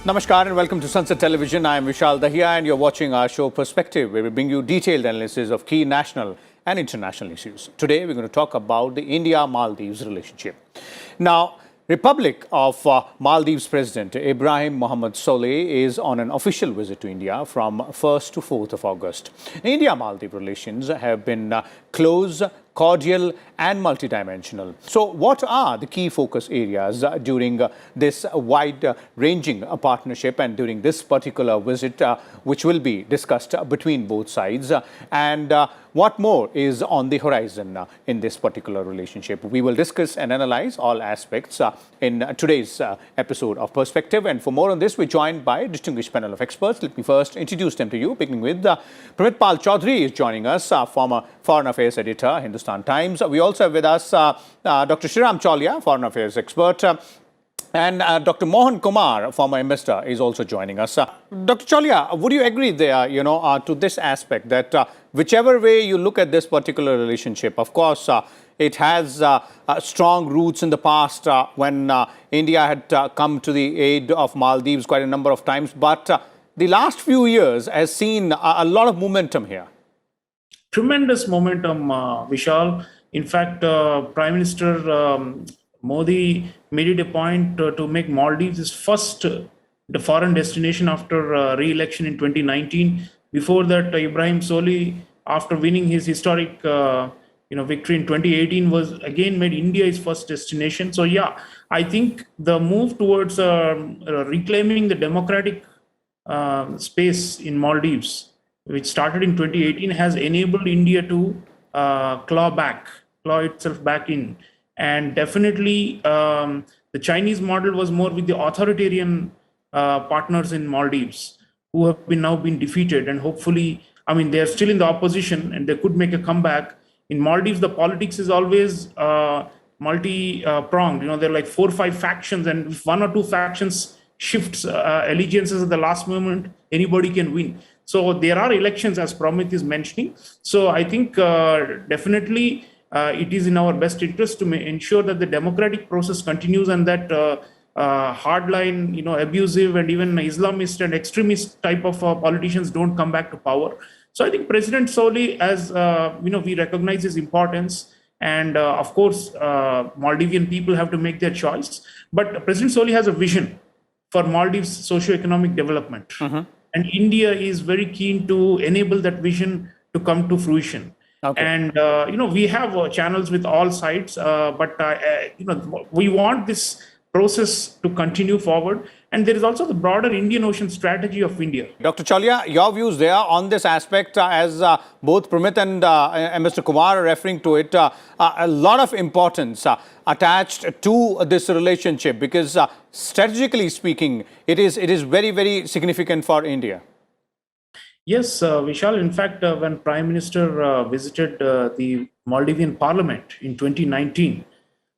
Namaskar and welcome to Sunset Television. I am Vishal Dahiya and you're watching our show Perspective, where we bring you detailed analysis of key national and international issues. Today we're going to talk about the India-Maldives relationship. Now, Republic of Maldives President Ibrahim Solih is on an official visit to India from 1st to 4th of August. India-Maldives relations have been close, cordial and multidimensional. So what are the key focus areas during this wide-ranging partnership and during this particular visit, which will be discussed between both sides? And what more is on the horizon in this particular relationship? We will discuss and analyze all aspects in today's episode of Perspective. And for more on this, we're joined by a distinguished panel of experts. Let me first introduce them to you, beginning with Pramit Pal Chaudhary is joining us, former Foreign Affairs Editor, Hindustan Times. We also have with us Dr. Sreeram Chaulia, Foreign Affairs expert, and Dr. Mohan Kumar, former investor, is also joining us. Dr. Chaulia, would you agree there, to this aspect that whichever way you look at this particular relationship, of course, it has strong roots in the past when India had come to the aid of Maldives quite a number of times, but the last few years has seen a lot of momentum here. Tremendous momentum, Vishal. In fact, Prime Minister Modi made it a point to make Maldives his first the foreign destination after re-election in 2019. Before that, Ibrahim Solih, after winning his historic victory in 2018, was again made India his first destination. So yeah, I think the move towards reclaiming the democratic space in Maldives, which started in 2018, has enabled India to claw itself back in. And definitely, the Chinese model was more with the authoritarian partners in Maldives, who have now been defeated. And hopefully, they are still in the opposition and they could make a comeback. In Maldives, the politics is always multi-pronged. There are like 4 or 5 factions, and if 1 or 2 factions shifts allegiances at the last moment, anybody can win. So there are elections, as Pramit is mentioning. So I think definitely it is in our best interest to ensure that the democratic process continues and that hardline, abusive and even Islamist and extremist type of politicians don't come back to power. So I think President Solih, as we recognize his importance, and of course, Maldivian people have to make their choice. But President Solih has a vision for Maldives' socioeconomic development. Mm-hmm. And India is very keen to enable that vision to come to fruition. Okay. And, we have channels with all sides, but, we want this process to continue forward. And there is also the broader Indian Ocean strategy of India. Dr. Chaulia, your views there on this aspect, as both Pramit and Mr. Kumar are referring to it, a lot of importance attached to this relationship because strategically speaking, it is very, very significant for India. Yes, Vishal. In fact, when Prime Minister visited the Maldivian Parliament in 2019,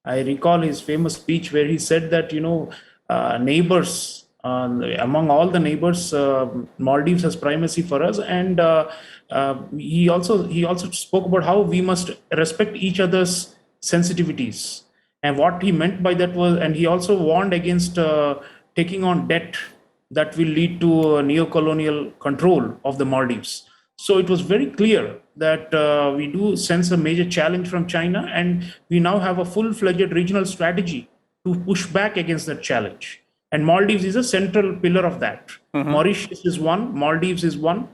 I recall his famous speech where he said that, neighbors, among all the neighbors, Maldives has primacy for us. And he also spoke about how we must respect each other's sensitivities. And what he meant by that was, and he also warned against taking on debt that will lead to a neo-colonial control of the Maldives. So it was very clear that we do sense a major challenge from China, and we now have a full-fledged regional strategy to push back against that challenge. And Maldives is a central pillar of that. Mm-hmm. Mauritius is one, Maldives is one,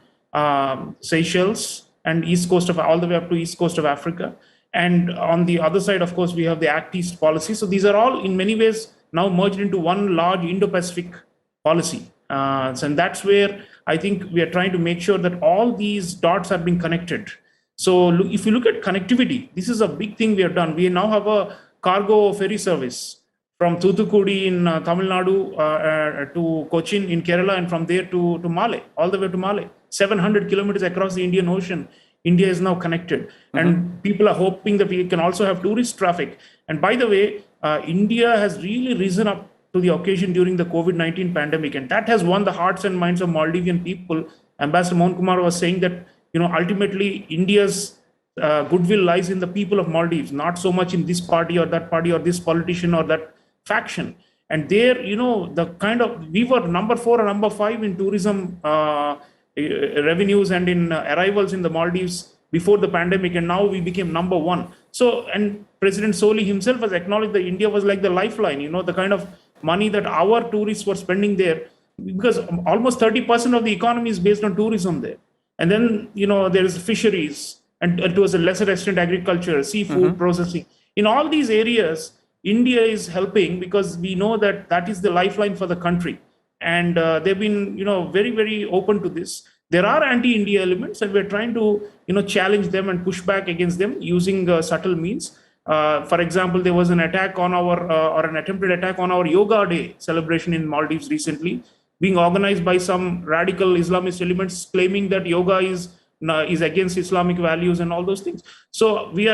Seychelles, and east coast of all the way up to east coast of Africa. And on the other side, of course, we have the Act East policy. So these are all in many ways now merged into one large Indo-Pacific policy. And that's where I think we are trying to make sure that all these dots are being connected. So if you look at connectivity, this is a big thing we have done. We now have a cargo ferry service from Thoothukudi in Tamil Nadu to Cochin in Kerala, and from there to Malé, all the way to Malé. 700 kilometers across the Indian Ocean. India is now connected. Mm-hmm. And people are hoping that we can also have tourist traffic. And by the way, India has really risen up to the occasion during the COVID-19 pandemic. And that has won the hearts and minds of Maldivian people. Ambassador Mohan Kumar was saying that, ultimately India's goodwill lies in the people of Maldives, not so much in this party or that party or this politician or that faction. And there, we were number 4 or number 5 in tourism revenues and in arrivals in the Maldives before the pandemic, and now we became number 1. So, and President Solih himself has acknowledged that India was like the lifeline, the kind of money that our tourists were spending there, because almost 30% of the economy is based on tourism there. And then, there is fisheries, and to a lesser extent, agriculture, seafood processing. In all these areas, India is helping because we know that that is the lifeline for the country. And they've been, very, very open to this. There are anti-India elements, and we're trying to, challenge them and push back against them using subtle means. For example, there was an attack on or an attempted attack on our Yoga Day celebration in Maldives recently, being organized by some radical Islamist elements claiming that yoga is against Islamic values and all those things. So we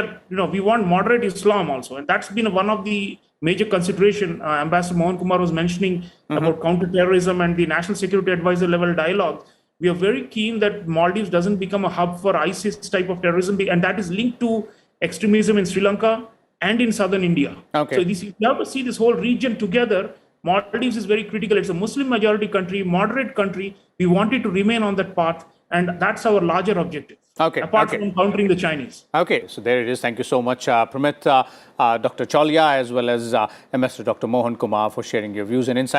want moderate Islam also. And that's been one of the major consideration. Ambassador Mohan Kumar was mentioning about counterterrorism and the National Security Advisor level dialogue. We are very keen that Maldives doesn't become a hub for ISIS type of terrorism, and that is linked to extremism in Sri Lanka and in southern India. Okay. So you have to see this whole region together. Maldives is very critical. It's a Muslim majority country, moderate country. We want it to remain on that path, and that's our larger objective. Okay. Apart from countering the Chinese. Okay, so there it is. Thank you so much, Pramit, Dr. Chaulia, as well as Ambassador Dr. Mohan Kumar, for sharing your views and insights.